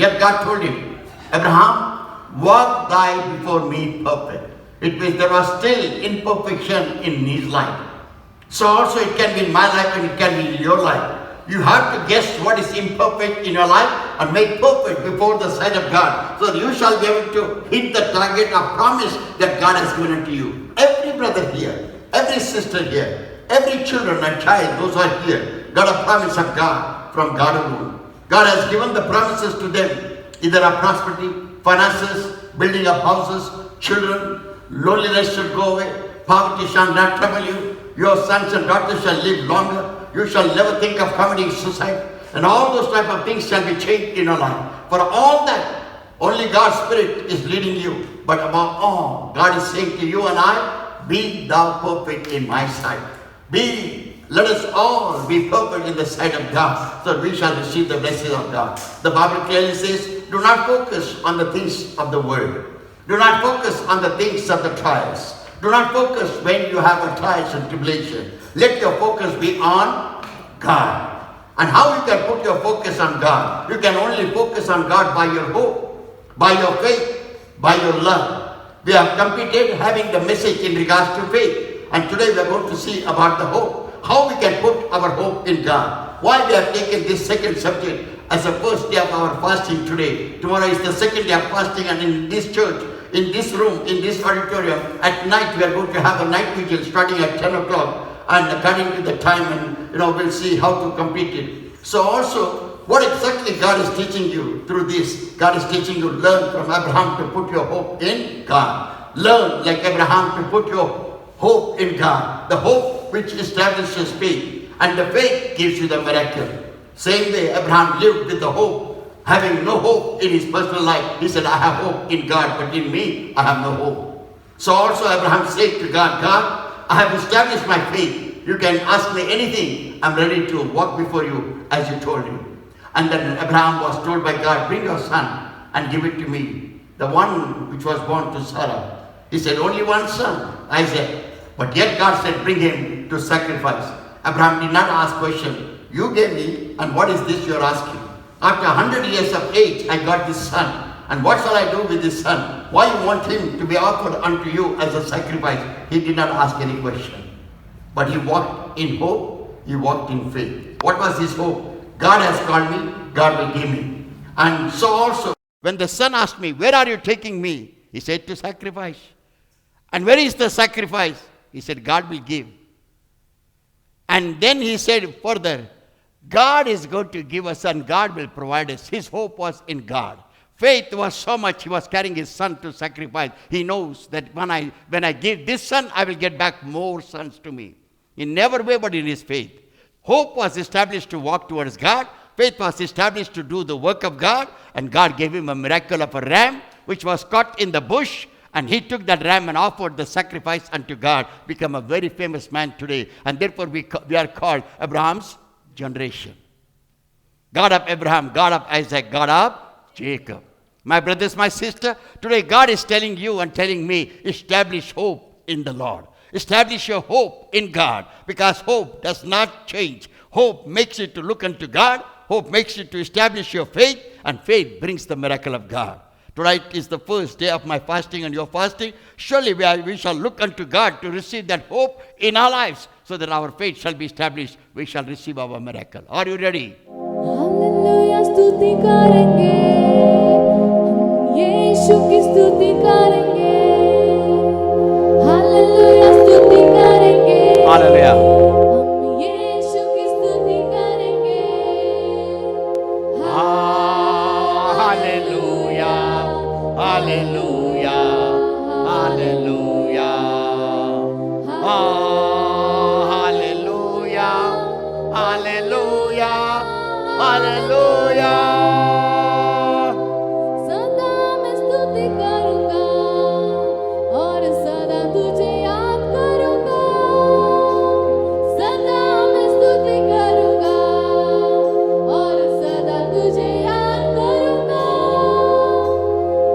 Yet God told him, Abraham, walk thy before me perfect. It means there was still imperfection in his life. So also it can be in my life and it can be in your life. You have to guess what is imperfect in your life and make perfect before the sight of God. So you shall be able to hit the target of promise that God has given unto you. Every brother here, every sister here, every children and child, those who are here, got a promise of God from God alone. God has given the promises to them, either of prosperity, finances, building of houses, children, loneliness should go away, poverty shall not trouble you, your sons and daughters shall live longer, you shall never think of committing suicide, and all those type of things shall be changed in your life. For all that, only God's Spirit is leading you. But above all, God is saying to you and I, be thou perfect in my sight. Let us all be perfect in the sight of God, so that we shall receive the blessings of God. The Bible clearly says, do not focus on the things of the world. Do not focus on the things of the trials. Do not focus when you have a trials and tribulation. Let your focus be on God. And how you can put your focus on God? You can only focus on God by your hope, by your faith, by your love. We have completed having the message in regards to faith. And today we are going to see about the hope. How we can put our hope in God. Why we have taken this second subject as the first day of our fasting today. Tomorrow is the second day of fasting, and in this church, in this room, in this auditorium, at night we are going to have a night vigil starting at 10 o'clock. And according to the time, and we'll see how to complete it. So also, what exactly God is teaching you through this? God is teaching you, learn from Abraham to put your hope in God. Learn like Abraham to put your hope in God. The hope which establishes faith. And the faith gives you the miracle. Same way Abraham lived with the hope, having no hope in his personal life. He said, I have hope in God, but in me I have no hope. So also Abraham said to God, God, I have established my faith. You can ask me anything. I'm ready to walk before you as you told him. And then Abraham was told by God, bring your son and give it to me. The one which was born to Sarah. He said, only one son, Isaac. But yet God said, bring him to sacrifice. Abraham did not ask question. You gave me, and what is this you're asking? After 100 years of age, I got this son. And what shall I do with this son? Why you want him to be offered unto you as a sacrifice? He did not ask any question. But he walked in hope, he walked in faith. What was his hope? God has called me, God will give me. And so also, when the son asked me, where are you taking me? He said, to sacrifice. And where is the sacrifice? He said, God will give. And then he said further, God is going to give us and God will provide us. His hope was in God. Faith was so much, he was carrying his son to sacrifice. He knows that when I give this son, I will get back more sons to me. He never wavered in his faith. Hope was established to walk towards God. Faith was established to do the work of God. And God gave him a miracle of a ram, which was caught in the bush. And he took that ram and offered the sacrifice unto God. Become a very famous man today. And therefore we are called Abraham's generation. God of Abraham, God of Isaac, God of Jacob. My brothers, my sister, today God is telling you and telling me, establish hope in the Lord. Establish your hope in God, because hope does not change. Hope makes you to look unto God. Hope makes you to establish your faith, and faith brings the miracle of God. Tonight is the first day of my fasting and your fasting. Surely we shall look unto God to receive that hope in our lives, so that our faith shall be established. We shall receive our miracle. Are you ready? Hallelujah स्तुति करेंगे हम यीशु की स्तुति करेंगे hallelujah स्तुति करेंगे Hallelujah. हम यीशु की स्तुति करेंगे Hallelujah. Hallelujah. Hallelujah. Hallelujah. Hallelujah. Hallelujah. सदा मैं स्तुति करूंगा और सदा तुझे याद करूंगा सदा मैं स्तुति करूंगा और सदा तुझे याद करूंगा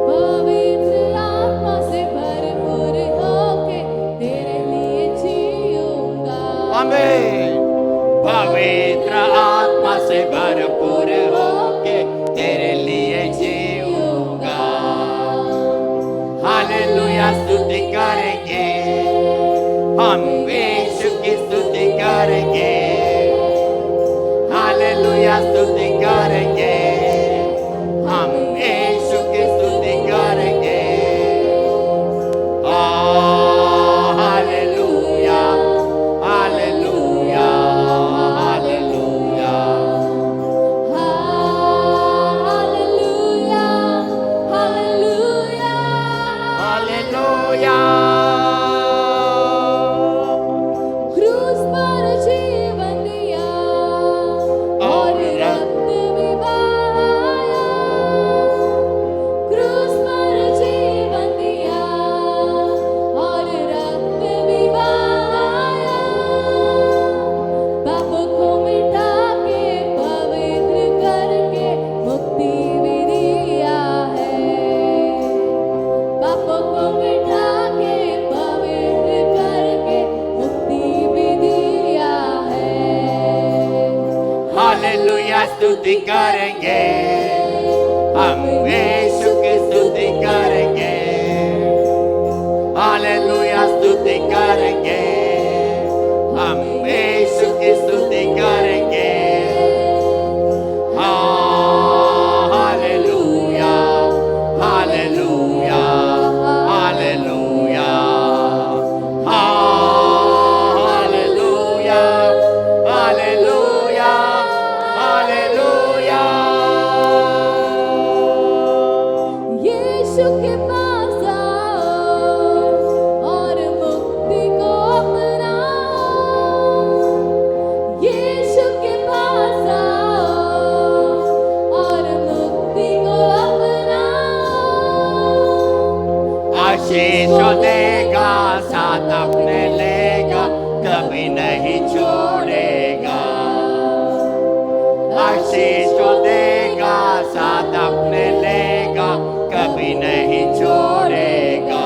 पवित्र आत्मा से भरपूर होके तेरे लिए जीऊंगा Amen. पवित्र आत्मा से भरपूर होके तेरे लिए हालेलुया स्तुति करेंगे, हम यीशु की स्तुति करेंगे। Hallelujah, hallelujah, hallelujah. Hallelujah, hallelujah. Hallelujah. क्रूस पर जीवन दिया और रक्त भी बहाया। क्रूस पर जीवन दिया और रक्त भी बहाया। पाप को मिटा के पवित्र करके मुक्ति भी दिया है। पाप को मिटा के पवित्र करके मुक्ति भी दिया है। हालेलुया स्तुति करेंगे, हम यीशु की स्तुति करेंगे। हालेलुया स्तुति करेंगे, हम यीशु की स्तुति करेंगे। Hallelujah, hallelujah, hallelujah. Hallelujah, hallelujah, hallelujah. यीशु के पास आओ और मुक्ति को अपनाओ। यीशु के पास आओ और मुक्ति को अपनाओ। आशीष जो देगा साथ अपने लेगा, कभी नहीं छोड़ेगा। आशीष जो देगा साथ अपने लेगा, कभी नहीं छोड़ेगा।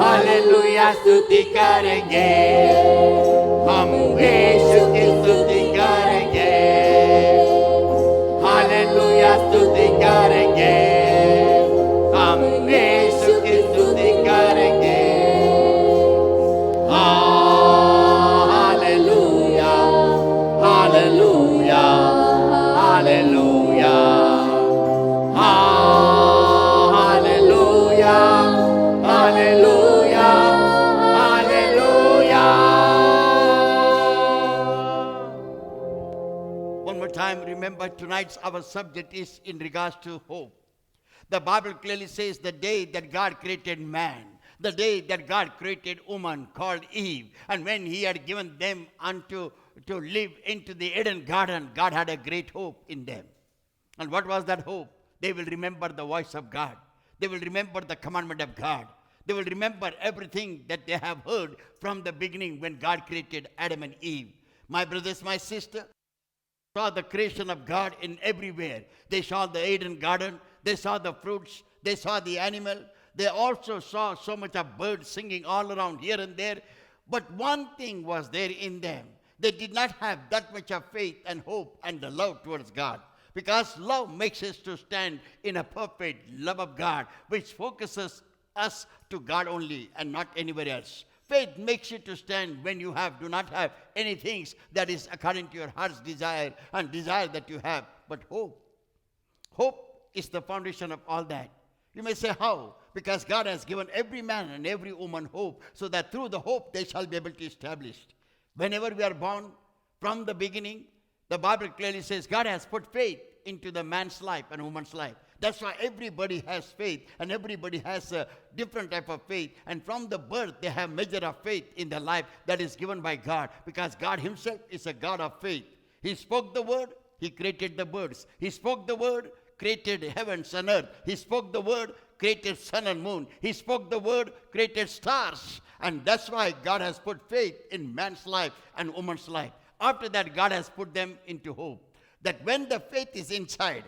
हालेलुया स्तुति करेंगे, हम यीशु की स्तुति करेंगे। हालेलुया स्तुति करेंगे, हम यीशु की स्तुति करेंगे। Hallelujah, hallelujah, hallelujah. Hallelujah, hallelujah, hallelujah. One more time, remember tonight's our subject is in regards to hope. The Bible clearly says the day that God created man, the day that God created woman called Eve, and when he had given them to live into the Eden garden, God had a great hope in them. And what was that hope? They will remember the voice of God. They will remember the commandment of God. They will remember everything that they have heard from the beginning when God created Adam and Eve. My brothers, my sisters, saw the creation of God in everywhere. They saw the Eden garden, they saw the fruits, they saw the animal, they also saw so much of birds singing all around here and there. But one thing was there in them. They did not have that much of faith and hope and the love towards God. Because love makes us to stand in a perfect love of God, which focuses us to God only and not anywhere else. Faith makes you to stand when you do not have anything that is according to your heart's desire and desire that you have, but hope. Hope is the foundation of all that. You may say, how? Because God has given every man and every woman hope, so that through the hope they shall be able to establish. Whenever we are born, from the beginning, the Bible clearly says God has put faith into the man's life and woman's life. That's why everybody has faith and everybody has a different type of faith. And from the birth, they have measure of faith in their life that is given by God, because God himself is a God of faith. He spoke the word, he created the birds. He spoke the word, created heavens and earth. He spoke the word, created sun and moon. He spoke the word, created stars. And that's why God has put faith in man's life and woman's life. After that, God has put them into hope. That when the faith is inside,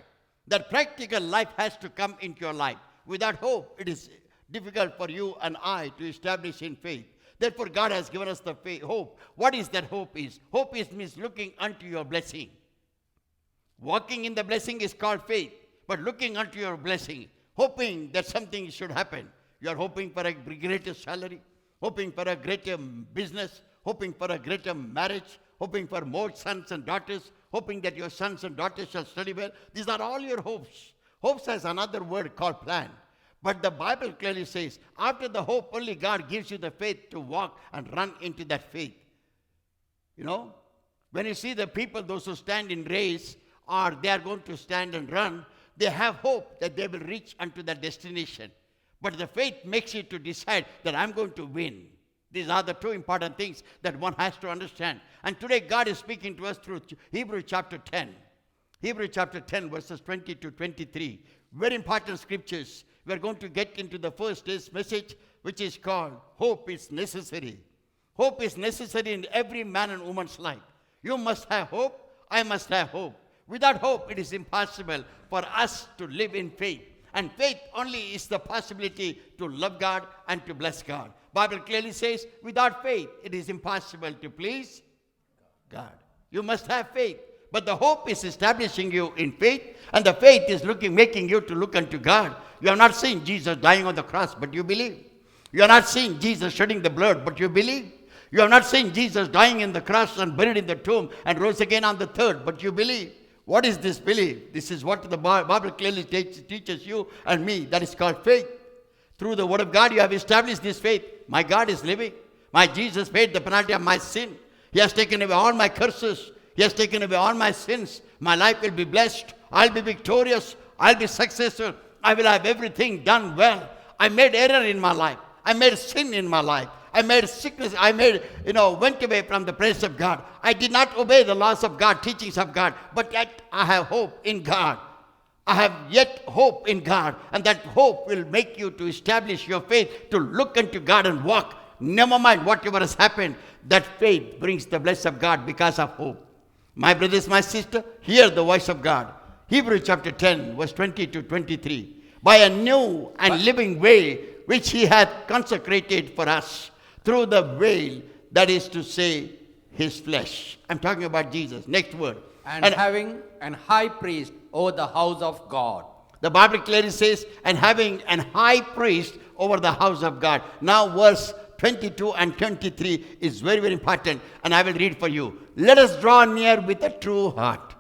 that practical life has to come into your life. Without hope, it is difficult for you and I to establish in faith. Therefore, God has given us the faith, hope. What is that hope is? Hope is means looking unto your blessing. Walking in the blessing is called faith. But looking unto your blessing, hoping that something should happen. You are hoping for a greater salary, hoping for a greater business, hoping for a greater marriage, hoping for more sons and daughters, hoping that your sons and daughters shall study well. These are all your hopes. Hopes has another word called plan. But the Bible clearly says, after the hope, only God gives you the faith to walk and run into that faith. You know, when you see the people, those who stand in race, or they are going to stand and run, they have hope that they will reach unto that destination. But the faith makes you to decide that I'm going to win. These are the two important things that one has to understand. And today God is speaking to us through Hebrews chapter 10. Hebrews chapter 10 verses 20 to 23. Very important scriptures. We are going to get into the first day's message, which is called Hope is Necessary. Hope is necessary in every man and woman's life. You must have hope. I must have hope. Without hope, it is impossible for us to live in faith. And faith only is the possibility to love God and to bless God. Bible clearly says, without faith, it is impossible to please God. You must have faith. But the hope is establishing you in faith, and the faith is making you to look unto God. You have not seen Jesus dying on the cross, but you believe. You have not seen Jesus shedding the blood, but you believe. You have not seen Jesus dying in the cross and buried in the tomb and rose again on the third, but you believe. What is this belief? This is what the Bible clearly teaches you and me. That is called faith. Through the word of God, you have established this faith. My God is living. My Jesus paid the penalty of my sin. He has taken away all my curses. He has taken away all my sins. My life will be blessed. I'll be victorious. I'll be successful. I will have everything done well. I made error in my life. I made sin in my life. I made sickness. I went away from the presence of God. I did not obey the laws of God, teachings of God. But yet I have hope in God. I have yet hope in God. And that hope will make you to establish your faith, to look unto God and walk. Never mind whatever has happened. That faith brings the blessing of God because of hope. My brothers, my sister, hear the voice of God. Hebrews chapter 10, verse 20 to 23. By a new and living way, which he hath consecrated for us, through the veil, that is to say, his flesh. I'm talking about Jesus. Next word. And having an high priest over the house of God. The Bible clearly says, and having an high priest over the house of God. Now verse 22 and 23 is very, very important, and I will read for you. Let us draw near with a true heart.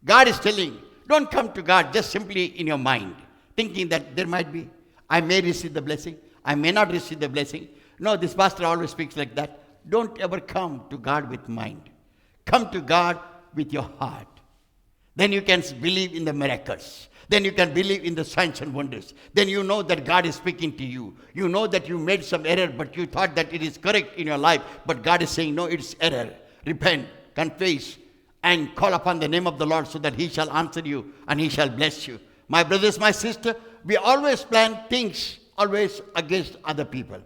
God is telling, don't come to God just simply in your mind, thinking that there might be, I may receive the blessing, I may not receive the blessing. No, this pastor always speaks like that. Don't ever come to God with mind. Come to God with your heart. Then you can believe in the miracles. Then you can believe in the signs and wonders. Then you know that God is speaking to you. You know that you made some error, but you thought that it is correct in your life. But God is saying, no, it's error. Repent, confess, and call upon the name of the Lord so that he shall answer you and he shall bless you. My brothers, my sister, we always plan things always against other people.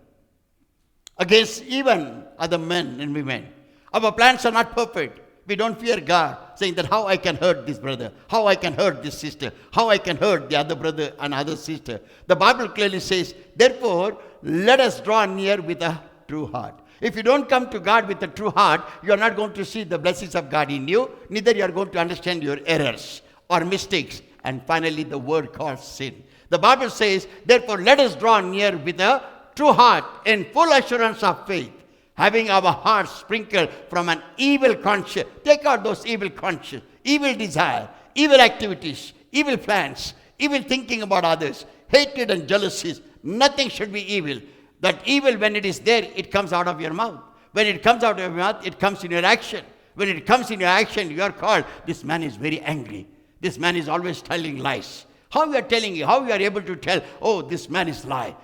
Against even other men and women. Our plans are not perfect. We don't fear God, saying that how I can hurt this brother, how I can hurt this sister, how I can hurt the other brother and other sister. The Bible clearly says, therefore, let us draw near with a true heart. If you don't come to God with a true heart, you are not going to see the blessings of God in you, neither you are going to understand your errors or mistakes. And finally, the word called sin. The Bible says, therefore, let us draw near with a true heart in full assurance of faith, having our hearts sprinkled from an evil conscience. Take out those evil conscience, evil desire, evil activities, evil plans, evil thinking about others, hatred and jealousies. Nothing should be evil. That evil, when it is there, it comes out of your mouth. When it comes out of your mouth, it comes in your action. When it comes in your action, you are called, this man is very angry. This man is always telling lies. How you are telling you? How you are able to tell, oh, this man is liar.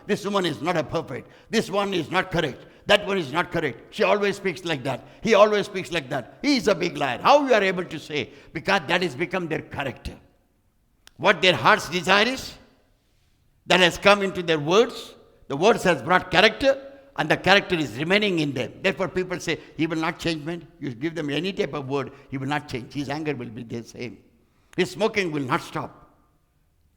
This woman is not a perfect. This one is not correct. That one is not correct. She always speaks like that. He always speaks like that. He is a big liar. How you are able to say? Because that has become their character. What their heart's desire is, that has come into their words. The words has brought character, and the character is remaining in them. Therefore, people say, he will not change, man. You give them any type of word, he will not change. His anger will be the same. His smoking will not stop.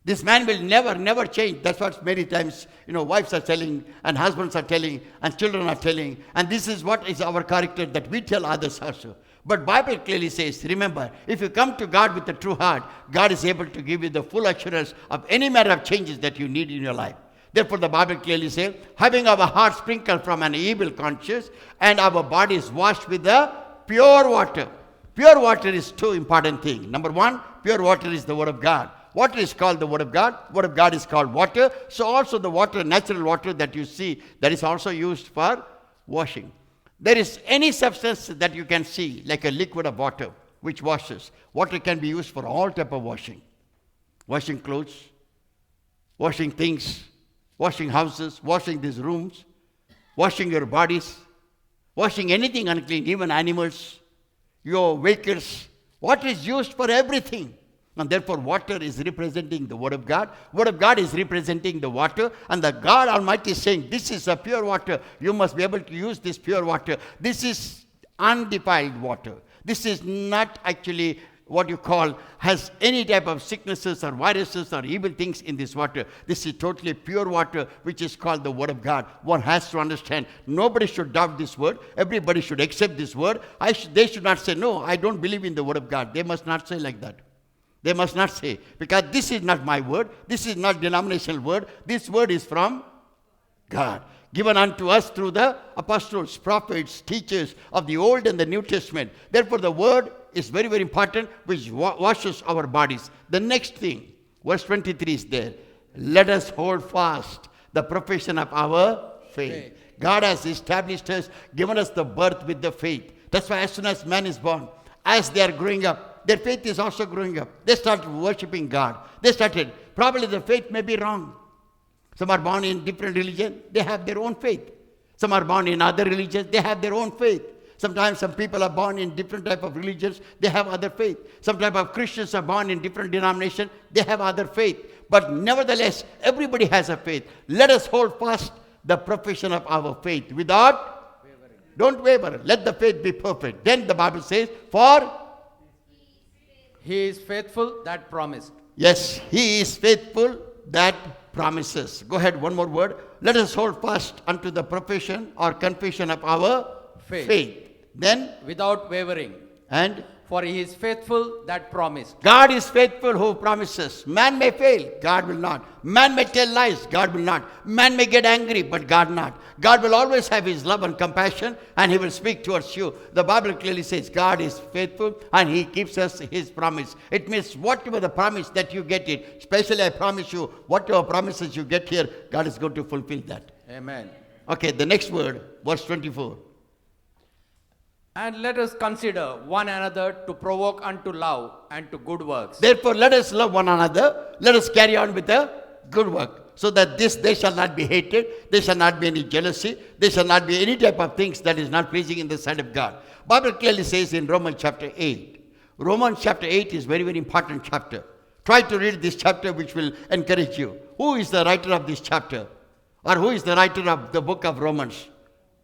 This man will never change. That's what many times, wives are telling, and husbands are telling, and children are telling. And this is what is our character that we tell others also. But Bible clearly says, remember, if you come to God with a true heart, God is able to give you the full assurance of any matter of changes that you need in your life. Therefore, the Bible clearly says, having our hearts sprinkled from an evil conscience and our bodies washed with the pure water. Pure water is two important things. Number one, pure water is the Word of God. Water is called the Word of God. Word of God is called water. So also the water, natural water that you see, that is also used for washing. There is any substance that you can see, like a liquid of water, which washes. Water can be used for all type of washing. Washing clothes, washing things, washing houses, washing these rooms, washing your bodies, washing anything unclean, even animals, your vehicles. Water is used for everything. And therefore, water is representing the Word of God. Word of God is representing the water. And the God Almighty is saying, this is a pure water. You must be able to use this pure water. This is undefiled water. This is not actually what you call has any type of sicknesses or viruses or evil things in this water. This is totally pure water, which is called the Word of God. One has to understand, nobody should doubt this word. Everybody should accept this word. They should not say, no, I don't believe in the Word of God. They must not say like that. They must not say, because this is not my word. This is not denominational word. This word is from God, given unto us through the apostles, prophets, teachers of the Old and the New Testament. Therefore, the word is very, very important, which washes our bodies. The next thing, verse 23 is there. Let us hold fast the profession of our faith. God has established us, given us the birth with the faith. That's why as soon as man is born, as they are growing up, their faith is also growing up. They start worshipping God. They started. Probably the faith may be wrong. Some are born in different religion. They have their own faith. Some are born in other religions. They have their own faith. Sometimes some people are born in different type of religions. They have other faith. Some type of Christians are born in different denominations. They have other faith. But nevertheless, everybody has a faith. Let us hold fast the profession of our faith without wavering. Don't waver. Let the faith be perfect. Then the Bible says, for He is faithful that promised. yes, He is faithful that promises. Go ahead, one more word. Let us hold fast unto the profession or confession of our faith. Then, Without wavering. and For he is faithful that promised. God is faithful who promises. Man may fail, God will not. Man may tell lies, God will not. Man may get angry, but God not. God will always have His love and compassion, and He will speak towards you. The Bible clearly says God is faithful and He keeps us His promise. It means whatever the promise that you get it, especially I promise you, whatever promises you get here, God is going to fulfill that. Amen. Okay, the next word, verse 24. And let us consider one another to provoke unto love and to good works. Therefore, let us love one another. Let us carry on with a good work. So that there shall not be hatred. There shall not be any jealousy. There shall not be any type of things that is not pleasing in the sight of God. Bible clearly says in Romans chapter 8. Romans chapter 8 is very, very important chapter. Try to read this chapter, which will encourage you. Who is the writer of this chapter? Or who is the writer of the book of Romans?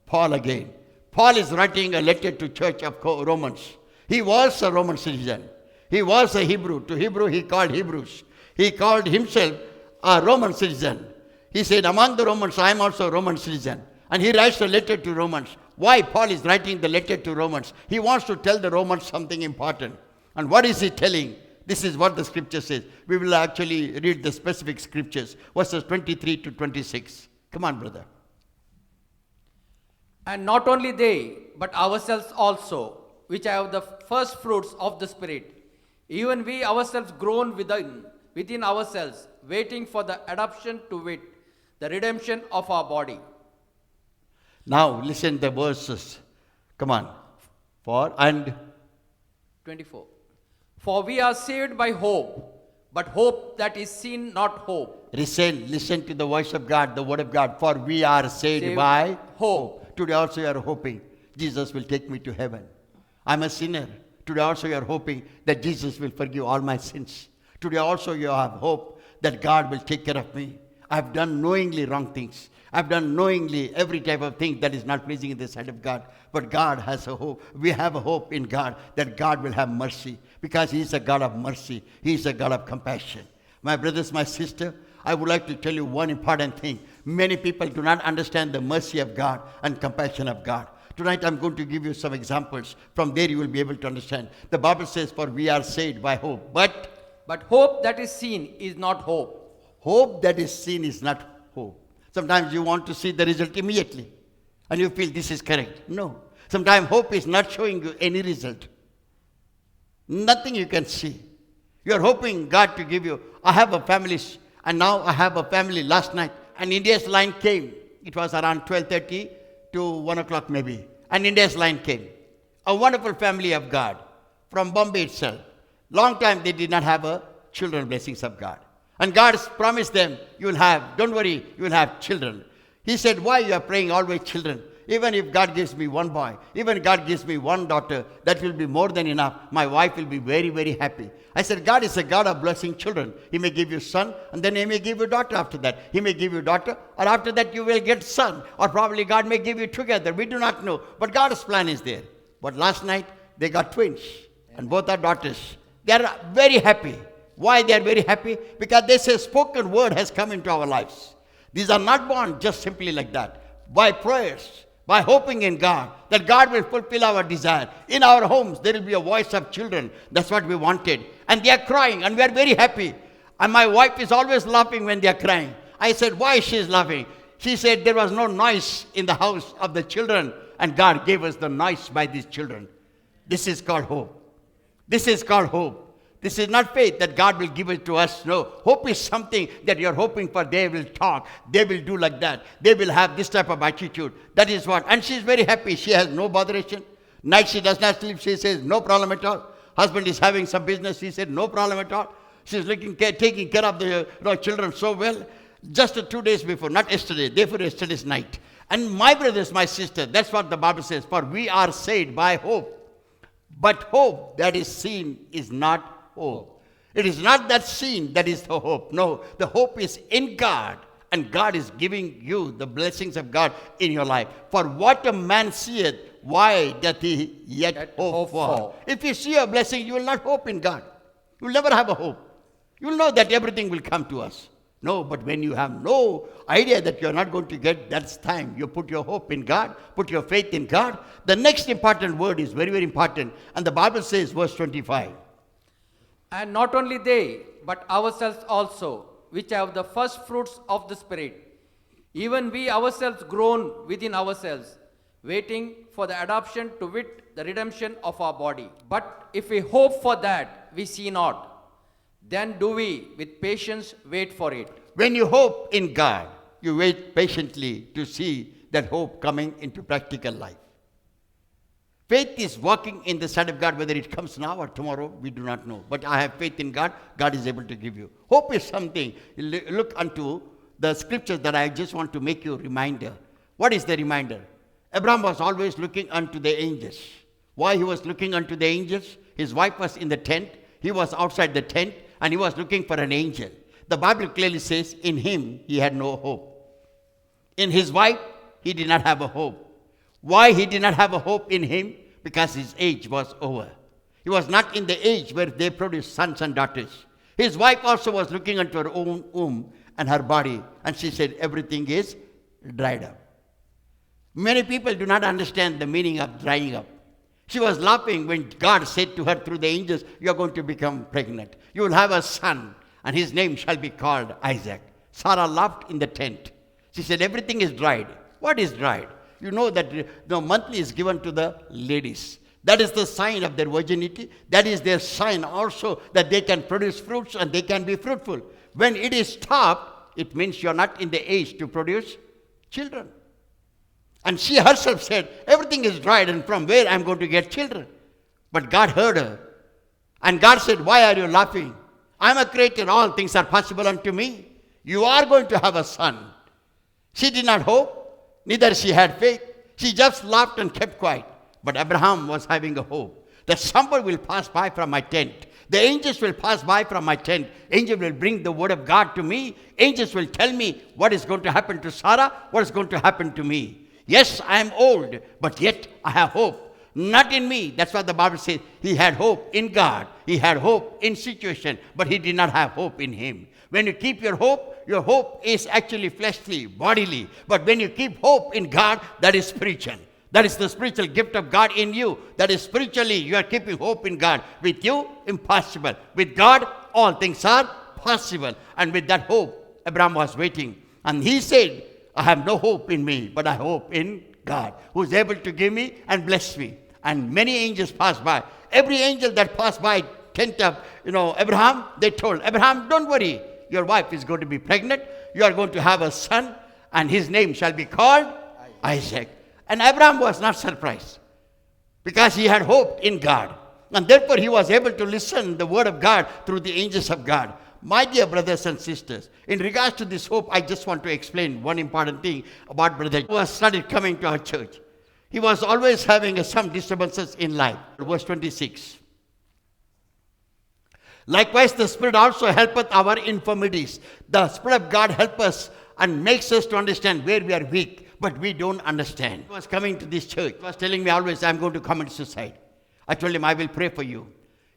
Paul again. Paul is writing a letter to church of Romans. He was a Roman citizen. He was a Hebrew. To Hebrew he called Hebrews. He called himself a Roman citizen. He said, among the Romans, I am also a Roman citizen. And he writes a letter to Romans. Why Paul is writing the letter to Romans? He wants to tell the Romans something important. And what is he telling? This is what the scripture says. We will actually read the specific scriptures. Verses 23 to 26. Come on, brother. And not only they, but ourselves also, which have the first fruits of the Spirit, even we ourselves groan within ourselves, waiting for the adoption to wit, the redemption of our body. Now listen the verses. Come on. For and 24. For we are saved by hope, but hope that is seen, not hope. listen to the voice of God, the word of God. For we are saved by hope. Today also you are hoping Jesus will take me to heaven. I'm a sinner. Today also you are hoping that Jesus will forgive all my sins. Today also you have hope that God will take care of me. I've done knowingly wrong things. I've done knowingly every type of thing that is not pleasing in the sight of God. But God has a hope. We have a hope in God that God will have mercy, because He is a God of mercy. He is a God of compassion. My brothers, my sister, I would like to tell you one important thing. Many people do not understand the mercy of God and compassion of God. Tonight I'm going to give you some examples. From there you will be able to understand. The Bible says, for we are saved by hope. But hope that is seen is not hope. Hope that is seen is not hope. Sometimes you want to see the result immediately, and you feel this is correct. No. Sometimes hope is not showing you any result. Nothing you can see. You're hoping God to give you. I have a family, and now I have a family last night. And India's line came. It was around 12:30 to 1 o'clock maybe. And India's line came. A wonderful family of God from Bombay itself. Long time they did not have a children blessings of God. And God has promised them, you will have, don't worry, you will have children. He said, why you are praying always children? Even if God gives me one boy, even God gives me one daughter, that will be more than enough. My wife will be very, very happy. I said, God is a God of blessing children. He may give you son, and then He may give you daughter after that. He may give you daughter, or after that you will get son, or probably God may give you together. We do not know. But God's plan is there. But last night, they got twins, and both are daughters. They are very happy. Why they are very happy? Because they say spoken word has come into our lives. These are not born just simply like that. By prayers, by hoping in God, that God will fulfill our desire. In our homes, there will be a voice of children. That's what we wanted. And they are crying, and we are very happy. And my wife is always laughing when they are crying. I said, why she is laughing? She said, there was no noise in the house of the children, and God gave us the noise by these children. This is called hope. This is called hope. This is not faith that God will give it to us. No. Hope is something that you're hoping for. They will talk. They will do like that. They will have this type of attitude. That is what. And she's very happy. She has no botheration. Night she does not sleep. She says, no problem at all. Husband is having some business. She said, no problem at all. She's taking care of the children so well. Just 2 days before, not yesterday, therefore yesterday's night. And my brothers, my sister, that's what the Bible says. For we are saved by hope. But hope that is seen is not hope. It is not that seen that is the hope. No, the hope is in God, and God is giving you the blessings of God in your life. For what a man seeth, why doth he yet hope for? If you see a blessing, you will not hope in God. You will never have a hope. You will know that everything will come to us. No, but when you have no idea that you are not going to get, that's time. You put your hope in God, put your faith in God. The next important word is very, very important. And the Bible says, verse 25. And not only they, but ourselves also, which have the first fruits of the Spirit, even we ourselves groan within ourselves, waiting for the adoption to wit the redemption of our body. But if we hope for that we see not, then do we with patience wait for it. When you hope in God, you wait patiently to see that hope coming into practical life. Faith is walking in the sight of God, whether it comes now or tomorrow, we do not know. But I have faith in God, God is able to give you. Hope is something. Look unto the scriptures that I just want to make you a reminder. What is the reminder? Abraham was always looking unto the angels. Why he was looking unto the angels? His wife was in the tent. He was outside the tent, and he was looking for an angel. The Bible clearly says, in him he had no hope. In his wife, he did not have a hope. Why he did not have a hope in him? Because his age was over. He was not in the age where they produce sons and daughters. His wife also was looking into her own womb and her body, and she said, everything is dried up. Many people do not understand the meaning of drying up. She was laughing when God said to her through the angels, you are going to become pregnant. You will have a son, and his name shall be called Isaac. Sarah laughed in the tent. She said, everything is dried. What is dried? You know that the monthly is given to the ladies. That is the sign of their virginity. That is their sign also that they can produce fruits and they can be fruitful. When it is stopped, it means you are not in the age to produce children. And she herself said, everything is dried, and from where I am going to get children? But God heard her. And God said, why are you laughing? I am a creator, all things are possible unto me. You are going to have a son. She did not hope. Neither she had faith. She just laughed and kept quiet. But Abraham was having a hope that somebody will pass by from my tent. The angels will pass by from my tent. Angel will bring the word of God to me. Angels will tell me what is going to happen to Sarah, what is going to happen to me. Yes, I am old, but yet I have hope. Not in me. That's what the Bible says. He had hope in God. He had hope in situation, but he did not have hope in him. When you keep your hope is actually fleshly, bodily. But when you keep hope in God, that is spiritual. That is the spiritual gift of God in you. That is spiritually, you are keeping hope in God. With you, impossible. With God, all things are possible. And with that hope, Abraham was waiting. And he said, I have no hope in me, but I hope in God, who is able to give me and bless me. And many angels passed by. every angel that passed by tent of, Abraham, they told, Abraham, don't worry. Your wife is going to be pregnant. You are going to have a son, and his name shall be called Isaac. And Abraham was not surprised because he had hope in God. And therefore he was able to listen the word of God through the angels of God. My dear brothers and sisters, in regards to this hope, I just want to explain one important thing about brother who has started coming to our church. He was always having some disturbances in life. Verse 26. Likewise, the Spirit also helpeth our infirmities. The Spirit of God helps us and makes us to understand where we are weak, but we don't understand. He was coming to this church. He was telling me always, I'm going to commit suicide. I told him, I will pray for you.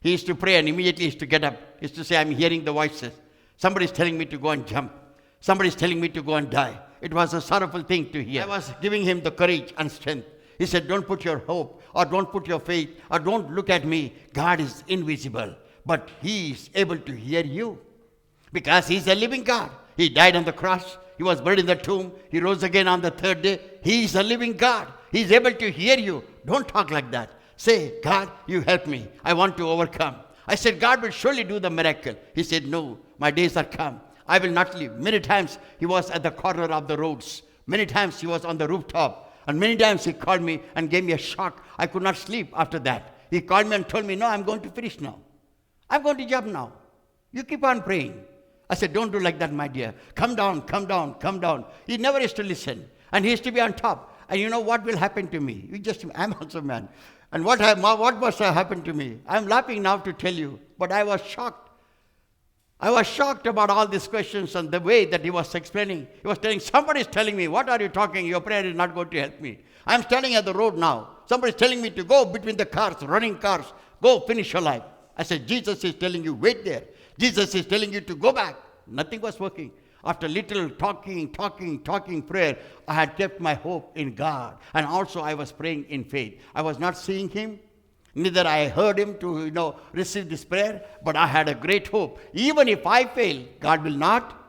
He used to pray and immediately he used to get up. He used to say, I'm hearing the voices. Somebody's telling me to go and jump. Somebody's telling me to go and die. It was a sorrowful thing to hear. I was giving him the courage and strength. He said, don't put your hope or don't put your faith or don't look at me. God is invisible, but he is able to hear you because he's a living God. He died on the cross. He was buried in the tomb. He rose again on the third day. He is a living God. He is able to hear you. Don't talk like that. Say, God, you help me. I want to overcome. I said, God will surely do the miracle. He said, no, my days are come. I will not leave. Many times he was at the corner of the roads. Many times he was on the rooftop. And many times he called me and gave me a shock. I could not sleep after that. He called me and told me, no, I'm going to finish now. I'm going to jump now. You keep on praying. I said, don't do like that, my dear. Come down, come down, come down. He never used to listen. And he used to be on top. And you know what will happen to me? I'm also a man. And what must have happened to me? I'm laughing now to tell you, but I was shocked. I was shocked about all these questions and the way that he was explaining. He was telling, somebody's telling me, what are you talking? Your prayer is not going to help me. I'm standing at the road now. Somebody's telling me to go between the cars, running cars. Go finish your life. I said, Jesus is telling you, wait there. Jesus is telling you to go back. Nothing was working. After little talking prayer, I had kept my hope in God. And also I was praying in faith. I was not seeing him. Neither I heard him to, receive this prayer. But I had a great hope. Even if I fail, God will not.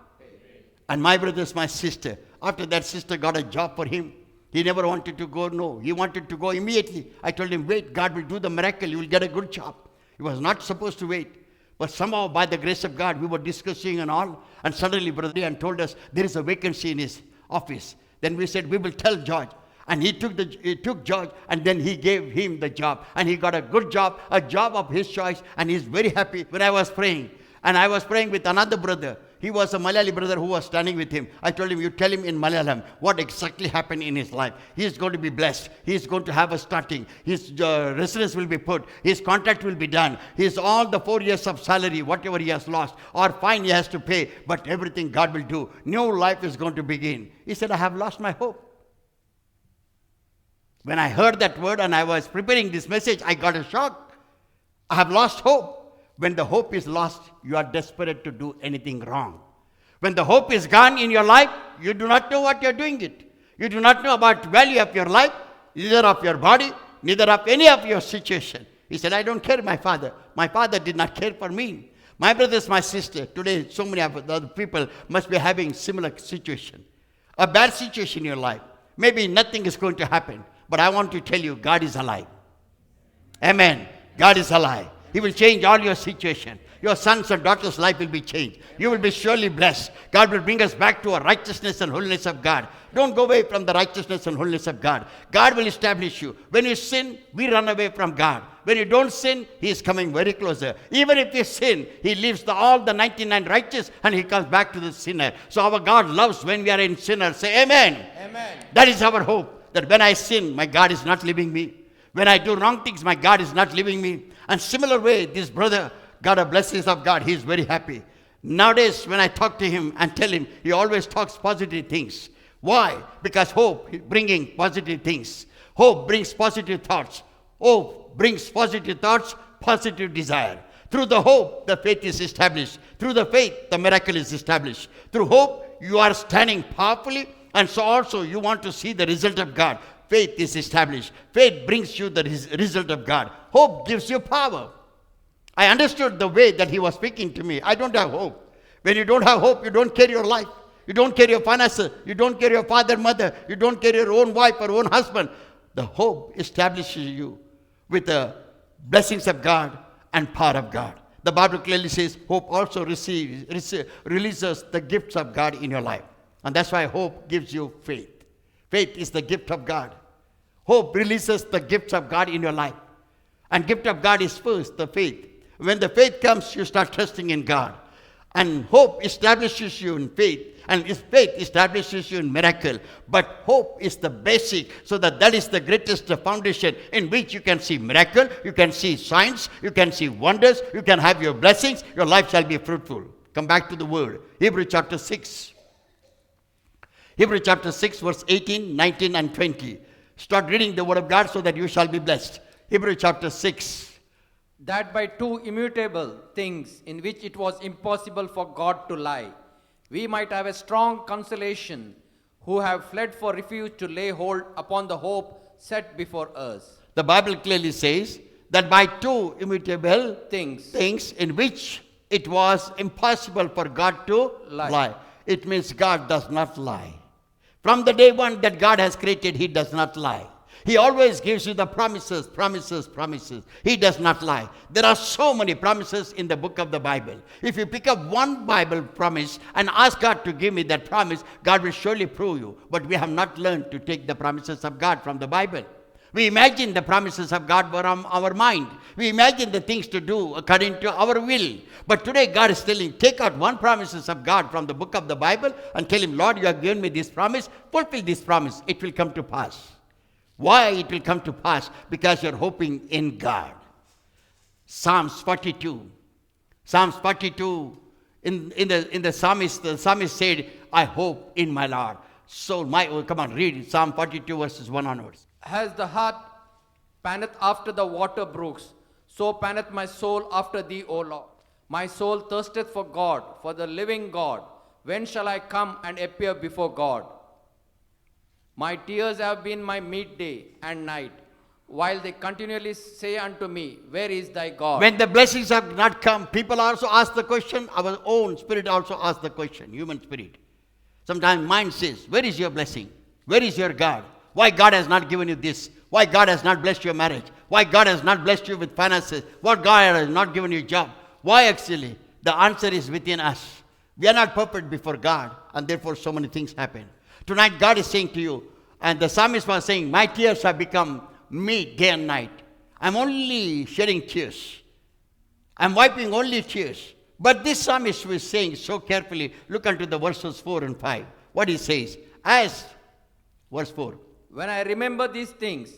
And my brothers, my sister, after that sister got a job for him. He never wanted to go, no. He wanted to go immediately. I told him, wait, God will do the miracle. You will get a good job. He was not supposed to wait. But somehow, by the grace of God, we were discussing and all. And suddenly, Brother Ian told us there is a vacancy in his office. Then we said, we will tell George. And he took George, and then he gave him the job. And he got a good job, a job of his choice. And he's very happy. When I was praying, and I was praying with another brother. He was a Malayali brother who was standing with him. I told him, you tell him in Malayalam what exactly happened in his life. He is going to be blessed. He is going to have a starting. His residence will be put. His contract will be done. His all the 4 years of salary, whatever he has lost, or fine he has to pay, but everything God will do. New life is going to begin. He said, I have lost my hope. When I heard that word and I was preparing this message, I got a shock. I have lost hope. When the hope is lost, you are desperate to do anything wrong. When the hope is gone in your life, you do not know what you are doing it. You do not know about the value of your life, neither of your body, neither of any of your situation. He said, I don't care, my father. My father did not care for me. My brothers, my sister, today so many of the other people must be having similar situation. A bad situation in your life. Maybe nothing is going to happen. But I want to tell you, God is alive. Amen. God is alive. He will change all your situation. Your sons and daughters' life will be changed. You will be surely blessed. God will bring us back to a righteousness and holiness of God. Don't go away from the righteousness and holiness of God. God will establish you. When you sin, we run away from God. When you don't sin, He is coming very closer. Even if you sin, He leaves all the 99 righteous and He comes back to the sinner. So our God loves when we are in sinner. Say amen. Amen. That is our hope. That when I sin, my God is not leaving me. When I do wrong things, my God is not leaving me. And similar way, this brother got a blessings of God. He is very happy. Nowadays, when I talk to him and tell him, he always talks positive things. Why? Because hope is bringing positive things. Hope brings positive thoughts. Hope brings positive thoughts, positive desire. Through the hope, the faith is established. Through the faith, the miracle is established. Through hope, you are standing powerfully, and so also you want to see the result of God. Faith is established. Faith brings you the result of God. Hope gives you power. I understood the way that he was speaking to me. I don't have hope. When you don't have hope, you don't care your life. You don't care your finances. You don't care your father, mother. You don't care your own wife or own husband. The hope establishes you with a blessings of God and power of God. The Bible clearly says hope also releases the gifts of God in your life. And that's why hope gives you faith. Faith is the gift of God. Hope releases the gifts of God in your life. And gift of God is first, the faith. When the faith comes, you start trusting in God. And hope establishes you in faith. And faith establishes you in miracle. But hope is the basic, so that is the greatest foundation in which you can see miracle, you can see signs, you can see wonders, you can have your blessings, your life shall be fruitful. Come back to the word. Hebrews chapter 6. Hebrews chapter 6 verse 18, 19 and 20. Start reading the word of God so that you shall be blessed. Hebrews chapter 6. That by two immutable things in which it was impossible for God to lie, we might have a strong consolation, who have fled for refuge to lay hold upon the hope set before us. The Bible clearly says that by two immutable Things in which it was impossible for God to lie. It means God does not lie. From the day one that God has created, He does not lie. He always gives you the promises. He does not lie. There are so many promises in the book of the Bible. If you pick up one Bible promise and ask God to give me that promise, God will surely prove you. But we have not learned to take the promises of God from the Bible. We imagine the promises of God from our mind. We imagine the things to do according to our will. But today God is telling, take out one promises of God from the book of the Bible and tell Him, Lord, you have given me this promise. Fulfill this promise. It will come to pass. Why it will come to pass? Because you're hoping in God. Psalms 42. Psalms 42, in the psalmist said, I hope in my Lord. So come on, read it. Psalm 42 verses 1 onwards. As the hart panteth after the water brooks, so panteth my soul after thee, O Lord. My soul thirsteth for God, for the living God. When shall I come and appear before God? My tears have been my meat day and night, while they continually say unto me, where is thy God? When the blessings have not come, people also ask the question. Our own spirit also asks the question, human spirit. Sometimes mind says, where is your blessing? Where is your God? Why God has not given you this? Why God has not blessed your marriage? Why God has not blessed you with finances? Why God has not given you a job? Why actually? The answer is within us. We are not perfect before God, and therefore so many things happen. Tonight God is saying to you, and the psalmist was saying, my tears have become meat day and night. I'm only shedding tears. I'm wiping only tears. But this psalmist was saying so carefully, look unto the verses 4 and 5. What he says, verse 4. When I remember these things,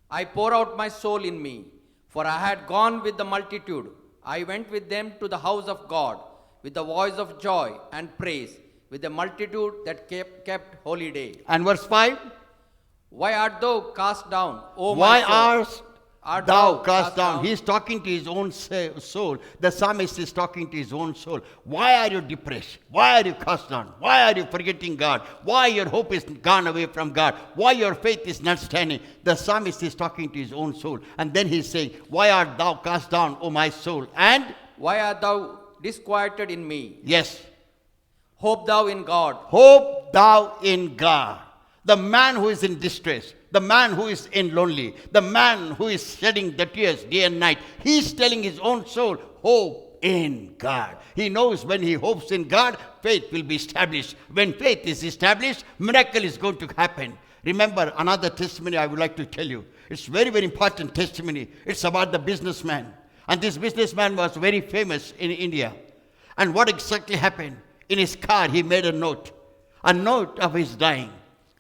I pour out my soul in me. For I had gone with the multitude. I went with them to the house of God, with the voice of joy and praise, with the multitude that kept holy day. And verse 5. Why art thou cast down, O Why my soul? art thou cast down? He is talking to his own soul. The psalmist is talking to his own soul. Why are you depressed? Why are you cast down? Why are you forgetting God? Why your hope is gone away from God? Why your faith is not standing? The psalmist is talking to his own soul. And then he's saying, why art thou cast down, O my soul? And why art thou disquieted in me? Yes. Hope thou in God. Hope thou in God. The man who is in distress, the man who is in lonely, the man who is shedding the tears day and night, he is telling his own soul, hope in God. He knows when he hopes in God, faith will be established. When faith is established, miracle is going to happen. Remember another testimony I would like to tell you. It's very, very important testimony. It's about the businessman. And this businessman was very famous in India. And what exactly happened? In his car, he made a note of his dying.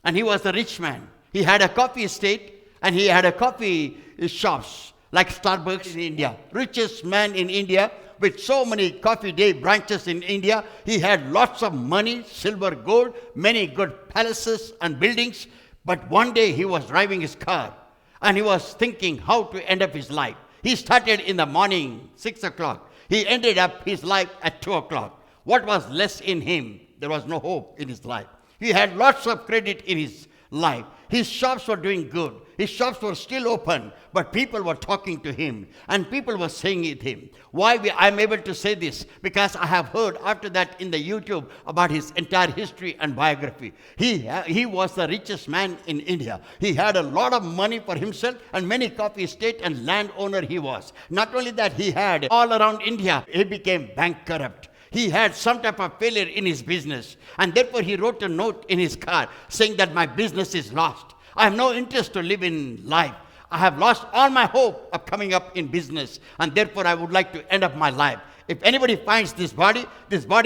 And he was a rich man. He had a coffee estate and he had a coffee shops like Starbucks in India. Richest man in India with so many coffee day branches in India. He had lots of money, silver, gold, many good palaces and buildings. But one day he was driving his car and he was thinking how to end up his life. He started in the morning, 6 o'clock. He ended up his life at 2 o'clock. What was less in him? There was no hope in his life. He had lots of credit in his life. His shops were doing good. His shops were still open, but people were talking to him and people were saying it him. I'm able to say this? Because I have heard after that in the YouTube about his entire history and biography. He was the richest man in India. He had a lot of money for himself and many coffee estate and landowner he was. Not only that, he had all around India, he became bankrupt. He had some type of failure in his business. And therefore he wrote a note in his car saying that my business is lost. I have no interest to live in life. I have lost all my hope of coming up in business. And therefore I would like to end up my life. If anybody finds this body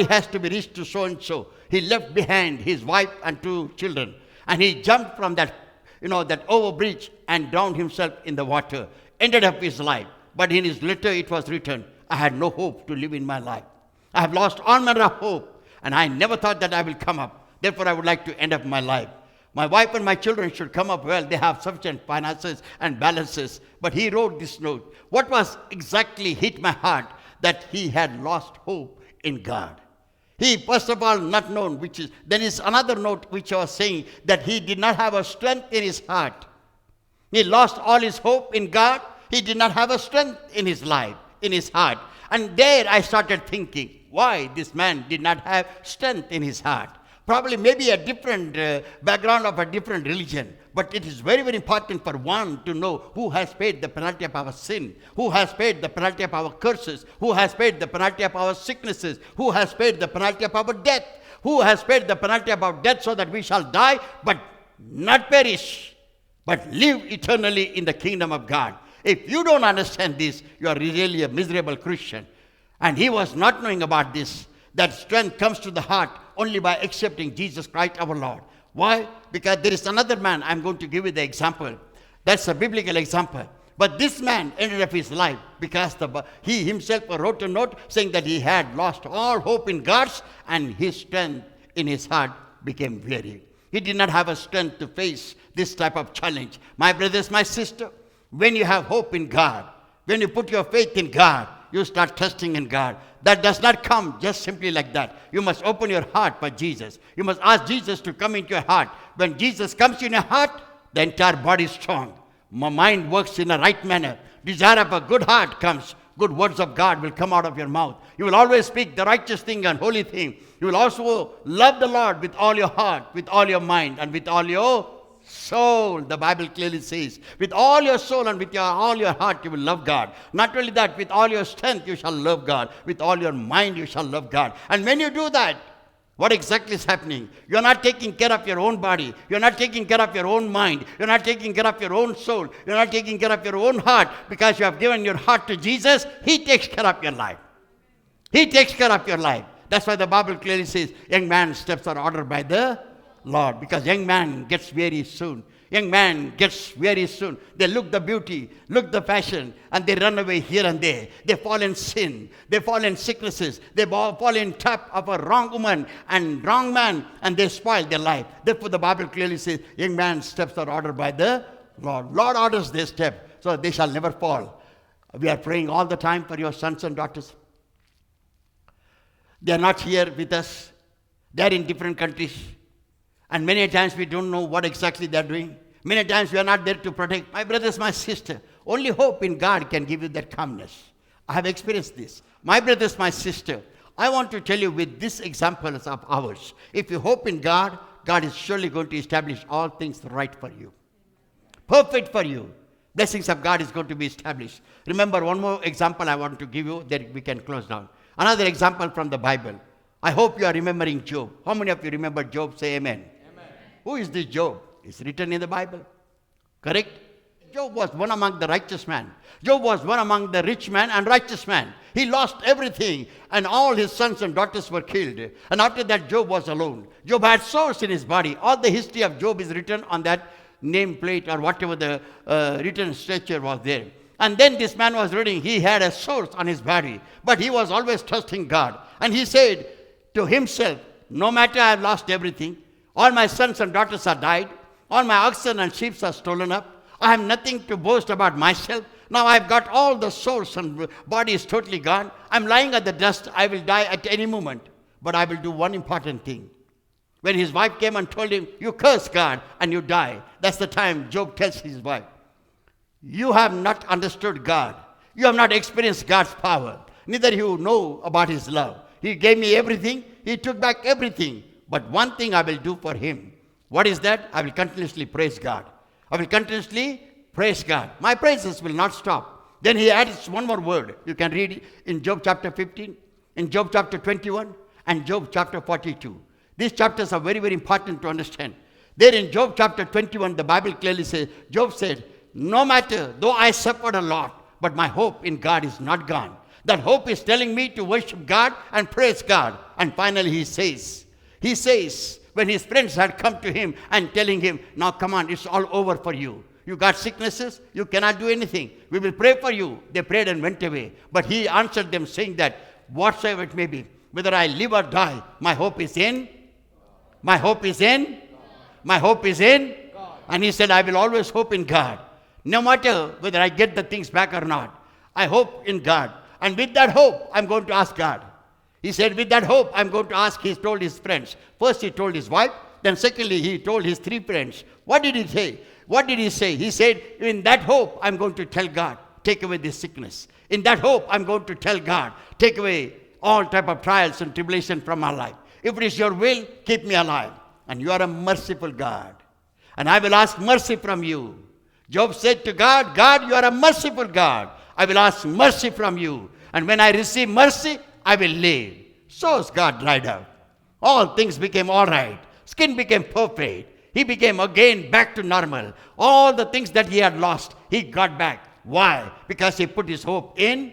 has to be reached to so and so. He left behind his wife and 2 children. And he jumped from that overbridge and drowned himself in the water. Ended up his life. But in his letter it was written, I had no hope to live in my life. I have lost all manner of hope, and I never thought that I will come up. Therefore, I would like to end up my life. My wife and my children should come up well. They have sufficient finances and balances. But he wrote this note. What was exactly hit my heart? That he had lost hope in God. He, first of all, not known, then is another note which was saying that he did not have a strength in his heart. He lost all his hope in God. He did not have a strength in his life, in his heart. And there I started thinking, why this man did not have strength in his heart. Probably maybe a different background of a different religion. But it is very, very important for one to know who has paid the penalty of our sin, who has paid the penalty of our curses, who has paid the penalty of our sicknesses, who has paid the penalty of our death, who has paid the penalty of our death so that we shall die, but not perish, but live eternally in the kingdom of God. If you don't understand this, you are really a miserable Christian. And he was not knowing about this, that strength comes to the heart only by accepting Jesus Christ our Lord. Why? Because there is another man, I'm going to give you the example. That's a biblical example. But this man ended up his life because he himself wrote a note saying that he had lost all hope in God and his strength in his heart became weary. He did not have a strength to face this type of challenge. My brothers, my sister, when you have hope in God, when you put your faith in God, you start trusting in God. That does not come just simply like that. You must open your heart for Jesus. You must ask Jesus to come into your heart. When Jesus comes in your heart, the entire body is strong. My mind works in a right manner. Desire of a good heart comes. Good words of God will come out of your mouth. You will always speak the righteous thing and holy thing. You will also love the Lord with all your heart, with all your mind, and with all your soul. The Bible clearly says, with all your soul and with all your heart you will love God. Not only that, with all your strength you shall love God. With all your mind you shall love God. And when you do that, what exactly is happening? You're not taking care of your own body. You're not taking care of your own mind. You're not taking care of your own soul. You're not taking care of your own heart because you have given your heart to Jesus. He takes care of your life. He takes care of your life. That's why the Bible clearly says, young man's steps are ordered by the Lord, because young man gets weary soon. Young man gets weary soon. They look the beauty, look the fashion, and they run away here and there. They fall in sin. They fall in sicknesses. They fall in trap of a wrong woman and wrong man, and they spoil their life. Therefore, the Bible clearly says, young man's steps are ordered by the Lord. Lord orders their step, so they shall never fall. We are praying all the time for your sons and daughters. They are not here with us. They are in different countries. And many times we don't know what exactly they are doing. Many times we are not there to protect. My brothers, my sister, only hope in God can give you that calmness. I have experienced this. My brothers, my sister, I want to tell you with these examples of ours, if you hope in God, God is surely going to establish all things right for you. Perfect for you. Blessings of God is going to be established. Remember one more example I want to give you, then we can close down. Another example from the Bible. I hope you are remembering Job. How many of you remember Job? Say amen. Who is this Job? It's written in the Bible. Correct? Job was one among the righteous men. Job was one among the rich man and righteous man. He lost everything and all his sons and daughters were killed. And after that, Job was alone. Job had sores in his body. All the history of Job is written on that nameplate or whatever the written stature was there. And then this man was reading. He had a sores on his body. But he was always trusting God. And he said to himself, no matter I have lost everything, all my sons and daughters are died. All my oxen and sheep are stolen up. I have nothing to boast about myself. Now I've got all the souls and body is totally gone. I'm lying at the dust. I will die at any moment. But I will do one important thing. When his wife came and told him, you curse God and you die. That's the time Job tells his wife, you have not understood God. You have not experienced God's power. Neither you know about his love. He gave me everything. He took back everything. But one thing I will do for him. What is that? I will continuously praise God. I will continuously praise God. My praises will not stop. Then he adds one more word. You can read it in Job chapter 15, in Job chapter 21, and Job chapter 42. These chapters are very, very important to understand. There in Job chapter 21, the Bible clearly says, Job said, no matter, though I suffered a lot, but my hope in God is not gone. That hope is telling me to worship God and praise God. And finally he says, when his friends had come to him and telling him, now come on, it's all over for you. You got sicknesses, you cannot do anything. We will pray for you. They prayed and went away. But he answered them saying that, whatsoever it may be, whether I live or die, my hope is in. My hope is in. My hope is in. And he said, I will always hope in God. No matter whether I get the things back or not, I hope in God. And with that hope, I'm going to ask God. He said, with that hope, I'm going to ask. He told his friends. First, he told his wife. Then secondly, he told his three friends. What did he say? What did he say? He said, in that hope, I'm going to tell God, take away this sickness. In that hope, I'm going to tell God, take away all type of trials and tribulation from my life. If it is your will, keep me alive. And you are a merciful God. And I will ask mercy from you. Job said to God, God, you are a merciful God. I will ask mercy from you. And when I receive mercy, I will live. So God dried up. All things became all right. Skin became perfect. He became again back to normal. All the things that he had lost, he got back. Why? Because he put his hope in.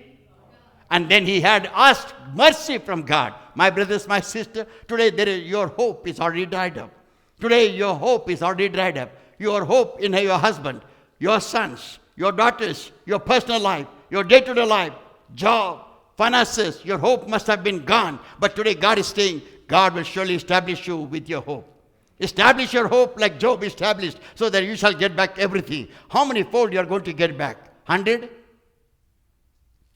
And then he had asked mercy from God. My brothers, my sister, today your hope is already dried up. Today your hope is already dried up. Your hope in your husband, your sons, your daughters, your personal life, your day-to-day life, job, finances, your hope must have been gone. But today God is saying, God will surely establish you with your hope. Establish your hope like Job established so that you shall get back everything. How many fold you are going to get back? 100?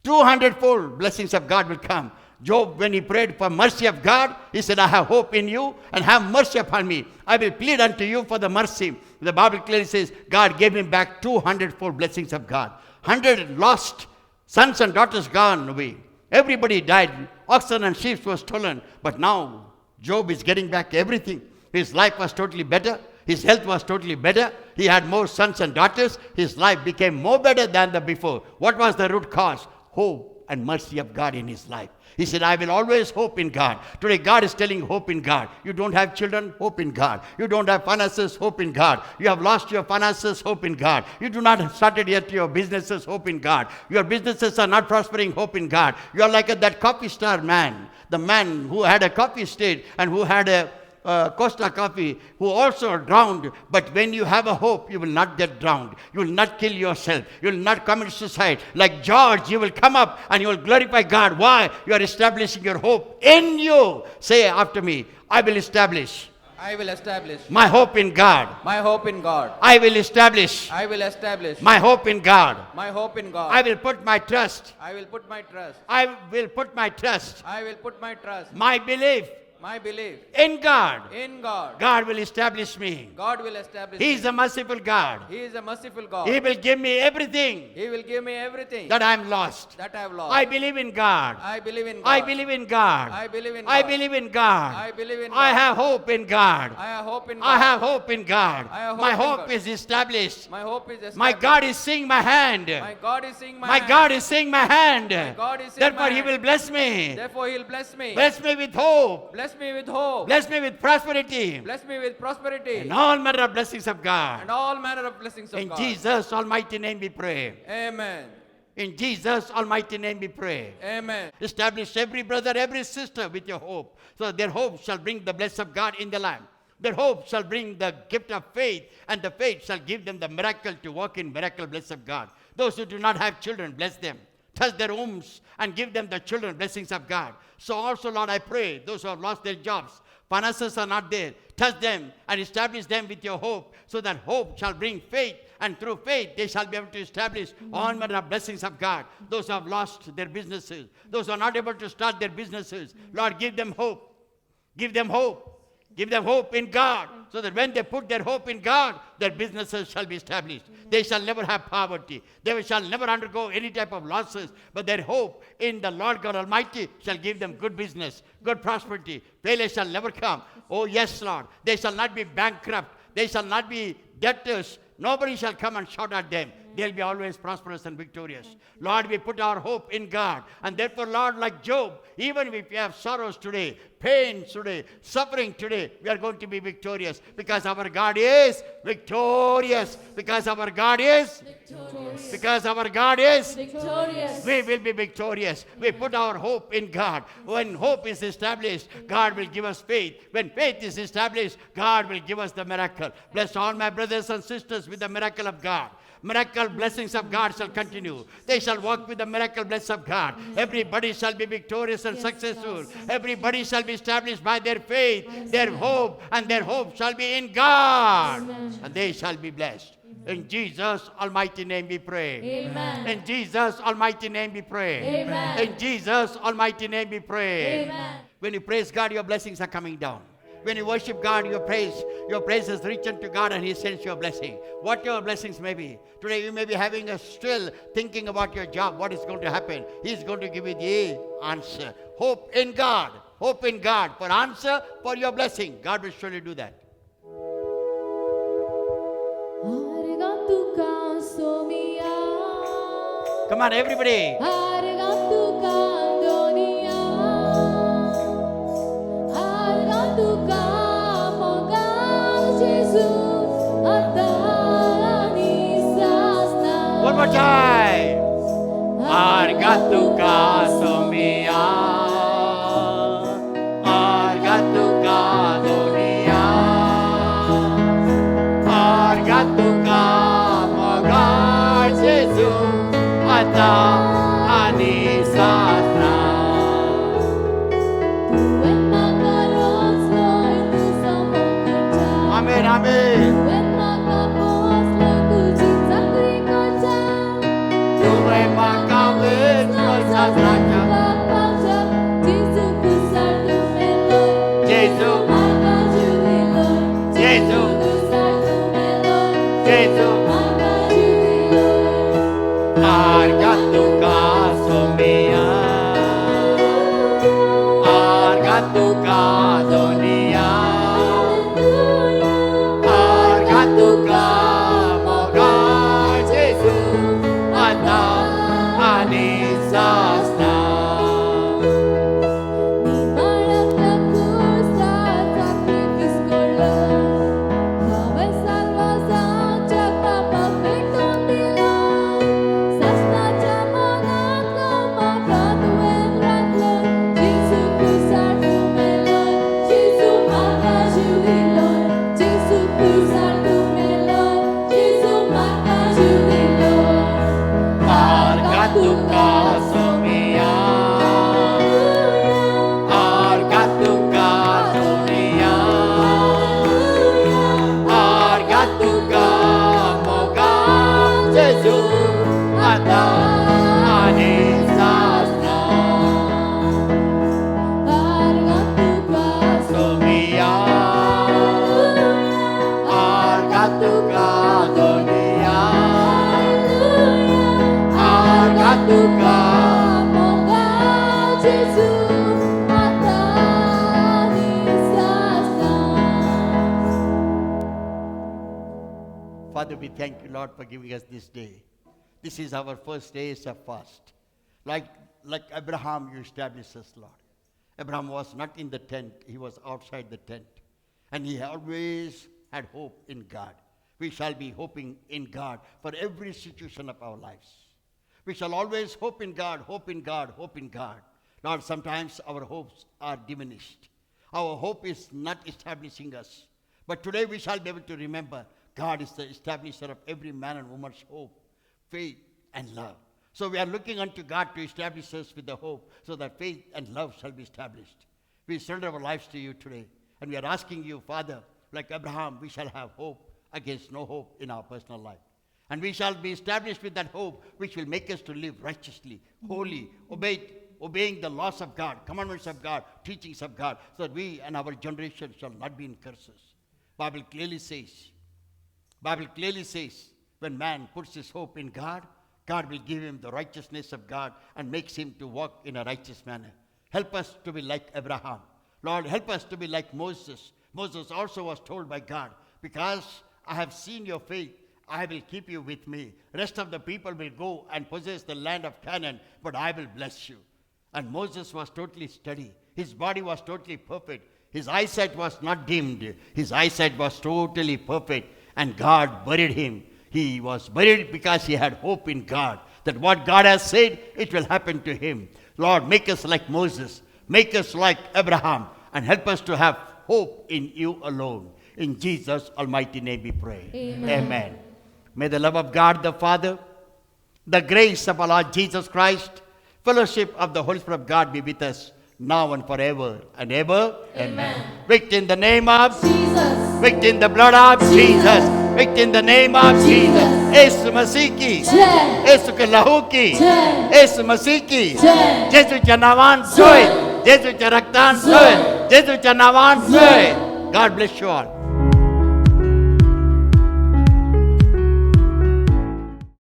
200-fold blessings of God will come. Job, when he prayed for mercy of God, he said, I have hope in you and have mercy upon me. I will plead unto you for the mercy. The Bible clearly says God gave him back 200-fold blessings of God. 100 lost sons and daughters gone away. Everybody died. Oxen and sheep were stolen. But now Job is getting back everything. His life was totally better. His health was totally better. He had more sons and daughters. His life became more better than the before. What was the root cause? Hope and mercy of God in his life. He said, I will always hope in God. Today, God is telling hope in God. You don't have children, hope in God. You don't have finances, hope in God. You have lost your finances, hope in God. You do not have started yet your businesses, hope in God. Your businesses are not prospering, hope in God. You are like that coffee star man, the man who had a coffee estate and who had a Costa Coffee, who also drowned. But when you have a hope, you will not get drowned. You will not kill yourself. You will not commit suicide. Like George, you will come up and you will glorify God. Why? You are establishing your hope in you. Say after me, I will establish. I will establish My hope in God. my hope in God. I will establish I will establish my hope in God. my hope in God. I will put my trust. I will put my trust. I will put my trust, I will put my trust, my belief my belief in God. in God. God will establish me. God will establish He is me. a merciful God. He is a merciful God. He will give me everything He will give me everything that I am lost. that I have lost. I believe in God. I believe in God. I believe in God. I believe in I God. believe in God. I believe in I God. have hope in God. I have hope in God. I have hope in God. I have hope My in hope God. is established. My hope is established. My God is seeing my hand. My God is seeing my My hand. God is seeing my hand. God is seeing Therefore, my He hand. will bless me. Therefore, He'll bless me. Bless me with hope. Bless me with hope. Bless me with prosperity. Bless me with prosperity. And all manner of blessings of God. And all manner of blessings of In God. Jesus' almighty name we pray. Amen. In Jesus' almighty name we pray. Amen. Establish every brother, every sister with your hope. So their hope shall bring the blessing of God in the land. Their hope shall bring the gift of faith, and the faith shall give them the miracle to walk in miracle blessing of God. Those who do not have children, bless them. Touch their wombs and give them the children blessings of God. So also, Lord, I pray those who have lost their jobs, finances are not there, touch them and establish them with your hope, so that hope shall bring faith, and through faith they shall be able to establish all manner of blessings of God. Those who have lost their businesses, those who are not able to start their businesses, Lord, give them hope. Give them hope. Give them hope in God, so that when they put their hope in God, their businesses shall be established. They shall never have poverty. They shall never undergo any type of losses. But their hope in the Lord God Almighty shall give them good business, good prosperity. Failure shall never come. Oh yes, Lord. They shall not be bankrupt. They shall not be debtors. Nobody shall come and shout at them. They'll be always prosperous and victorious. Lord, we put our hope in God. And therefore, Lord, like Job, even if we have sorrows today, pain today, suffering today, we are going to be victorious. Because our God is victorious. Because our God is Victorious. Because our God is Victorious. we will be victorious. We put our hope in God. When hope is established, God will give us faith. When faith is established, God will give us the miracle. Bless all my brothers and sisters with the miracle of God. Miracle blessings of God shall continue. They shall walk with the miracle blessings of God. Everybody shall be victorious and successful. Everybody shall be established by their faith, their hope, and their hope shall be in God. And they shall be blessed. In Jesus' almighty name we pray. Amen. In Jesus' almighty name we pray. Amen. In Jesus' almighty name we pray. Amen. When you praise God, your blessings are coming down. When you worship God, your praises reach unto God and He sends you a blessing. What your blessings may be. Today you may be having a still thinking about your job, what is going to happen. He's going to give you the answer. Hope in God. Hope in God for answer, for your blessing. God will surely do that. Arigato Somia. Come on, everybody. Arigato Donia. Arigato Moga Jesus Atani Sasna. One more time. Argatuka somia. Argatuka dunia. Argatuka moga Jesus atani sasna. When Makaros loy tu samokucha. Amen, amen. When Makapos loy tu jinsakri kocha. Tuwe makawin no sadranya. Papaja Jesus besar tu meloi. Jesus, Maka judi loy. Jesus, Besar tu meloi. Jesus. Maka judi loy. Argatuka somia. Argatuka dunia. Argatuka moga Jesus ata anisasna. Argatuka somia. Argatuka dunia. Argatuka moga Jesus ata anisasna. Somia. Argatuka dunia. Argatuka. Father, we thank you, Lord, for giving us this day. This is our first days of fast. Like Abraham, you established us, Lord. Abraham was not in the tent, he was outside the tent. And he always had hope in God. We shall be hoping in God for every situation of our lives. We shall always hope in God, hope in God, hope in God. Lord, sometimes our hopes are diminished. Our hope is not establishing us. But today we shall be able to remember God is the establisher of every man and woman's hope, faith, and love. So we are looking unto God to establish us with the hope so that faith and love shall be established. We surrender our lives to you today. And we are asking you, Father, like Abraham, we shall have hope against no hope in our personal life. And we shall be established with that hope which will make us to live righteously, holy, obey obeying the laws of God, commandments of God, teachings of God, so that we and our generation shall not be in curses. Bible clearly says, when man puts his hope in God, God will give him the righteousness of God and makes him to walk in a righteous manner. Help us to be like Abraham. Lord, help us to be like Moses. Moses also was told by God, because I have seen your faith, I will keep you with me. Rest of the people will go and possess the land of Canaan, but I will bless you. And Moses was totally steady. His body was totally perfect. His eyesight was not dimmed. His eyesight was totally perfect. And God buried him. He was buried because he had hope in God, that what God has said, it will happen to him. Lord, make us like Moses. Make us like Abraham. And help us to have hope in you alone. In Jesus' almighty name we pray. Amen. May the love of God the Father, the grace of our Lord Jesus Christ, fellowship of the Holy Spirit of God be with us now and forever and ever. Amen. Victory in the name of Jesus. Victory in the blood of Jesus. Victory in the name of Jesus. Yesu Masih ki. Jai. Yesu ke lahu ki. Jai. Yesu Masih ki. Jai. Yesu cha naman soy. Yesu cha raktan soy. Yesu cha naman soy. God bless you all.